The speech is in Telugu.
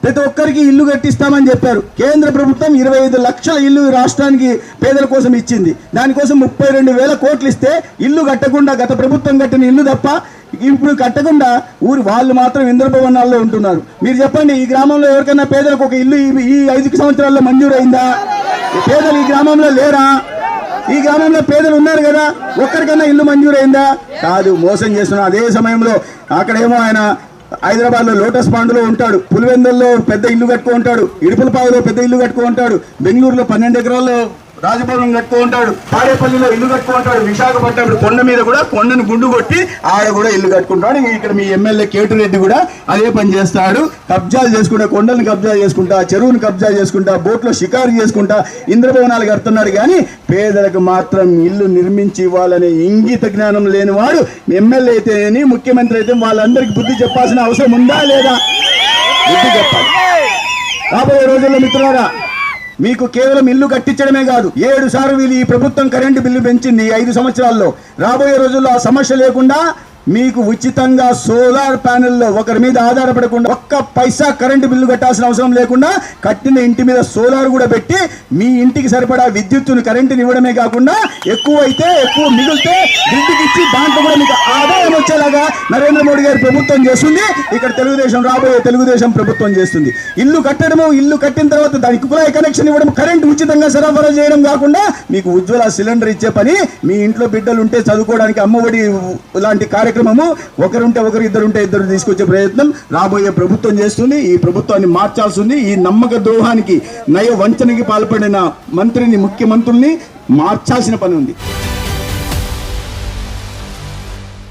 ప్రతి ఒక్కరికి ఇల్లు కట్టిస్తామని చెప్పారు. కేంద్ర ప్రభుత్వం 25 లక్షల ఇల్లు రాష్ట్రానికి పేదల కోసం ఇచ్చింది. దానికోసం 32,000 కోట్లు ఇస్తే ఇల్లు కట్టకుండా గత ప్రభుత్వం కట్టిన ఇల్లు తప్ప ఇప్పుడు కట్టకుండా వాళ్ళు మాత్రం ఇంద్రభవనాల్లో ఉంటున్నారు. మీరు చెప్పండి, ఈ గ్రామంలో ఎవరికైనా పేదలకు ఒక ఇల్లు ఈ 5 సంవత్సరాల్లో మంజూరైందా? పేదలు ఈ గ్రామంలో లేరా? ఈ గ్రామంలో పేదలు ఉన్నారు కదా, ఒక్కరికైనా ఇల్లు మంజూరైందా? కాదు, మోసం చేస్తున్నారు. అదే సమయంలో అక్కడేమో ఆయన హైదరాబాద్లో లోటస్ పాండ్లో ఉంటాడు, పులివెందుల్లో పెద్ద ఇల్లు కట్టుకో ఉంటాడు, ఇడుపులపావులో పెద్ద ఇల్లు కట్టుకో ఉంటాడు, బెంగళూరులో 12 ఎకరాల్లో రాజభవనం కట్టుకో ఉంటాడు, తాడేపల్లిలో ఇల్లు కట్టుకో ఉంటాడు, విశాఖపట్నం కొండ మీద కూడా కొండను గుండు కొట్టి ఆడ కూడా ఇల్లు కట్టుకుంటాడు. ఇక్కడ మీ ఎమ్మెల్యే కేటురెడ్డి కూడా అదే పని చేస్తాడు. కబ్జాలు చేసుకుంటా, కొండలను కబ్జా చేసుకుంటా, చెరువును కబ్జా చేసుకుంటా, బోట్లో షికారు చేసుకుంటా ఇంద్రభవనాలు కడుతున్నాడు. కానీ పేదలకు మాత్రం ఇల్లు నిర్మించి ఇవ్వాలనే ఇంగిత జ్ఞానం లేనివాడు ఎమ్మెల్యే అయితేని ముఖ్యమంత్రి అయితే వాళ్ళందరికీ బుద్ధి చెప్పాల్సిన అవసరం ఉందా లేదా? బుద్ధి చెప్పాలి. రాబోయే రోజుల్లో మిత్రులారా, మీకు కేవలం ఇల్లు కట్టించడమే కాదు, 7 సార్లు వీళ్ళు ఈ ప్రభుత్వం కరెంటు బిల్లు పెంచింది 5 సంవత్సరాల్లో. రాబోయే రోజుల్లో ఆ సమస్య లేకుండా మీకు ఉచితంగా సోలార్ ప్యానెల్లో ఒకరి మీద ఆధారపడకుండా ఒక్క పైసా కరెంటు బిల్లు కట్టాల్సిన అవసరం లేకుండా కట్టిన ఇంటి మీద సోలార్ కూడా పెట్టి మీ ఇంటికి సరిపడా విద్యుత్తును కరెంటుని ఇవ్వడమే కాకుండా ఎక్కువ మిగిలితే గ్రిడ్కి ఇచ్చి దాంట్లో కూడా మీకు ఆదాయం వచ్చేలాగా నరేంద్ర మోడీ గారి ప్రభుత్వం చేస్తుంది. ఇక్కడ రాబోయే తెలుగుదేశం ప్రభుత్వం చేస్తుంది. ఇల్లు కట్టడము, ఇల్లు కట్టిన తర్వాత దానికి కుళాయి కనెక్షన్ ఇవ్వడం, కరెంటు ఉచితంగా సరఫరా చేయడం కాకుండా మీకు ఉజ్వల సిలిండర్ ఇచ్చే పని, మీ ఇంట్లో బిడ్డలు ఉంటే చదువుకోవడానికి అమ్మఒడి లాంటి కార్యక్రమము ఒకరుంటే ఒకరు, ఇద్దరుంటే ఇద్దరు తీసుకొచ్చే ప్రయత్నం రాబోయే ప్రభుత్వం చేస్తుంది. ఈ ప్రభుత్వాన్ని మార్చాల్సింది. ఈ నమ్మక ద్రోహానికి, నయ వంచనకి పాల్పడిన ముఖ్యమంత్రుల్ని మార్చాల్సిన పని ఉంది.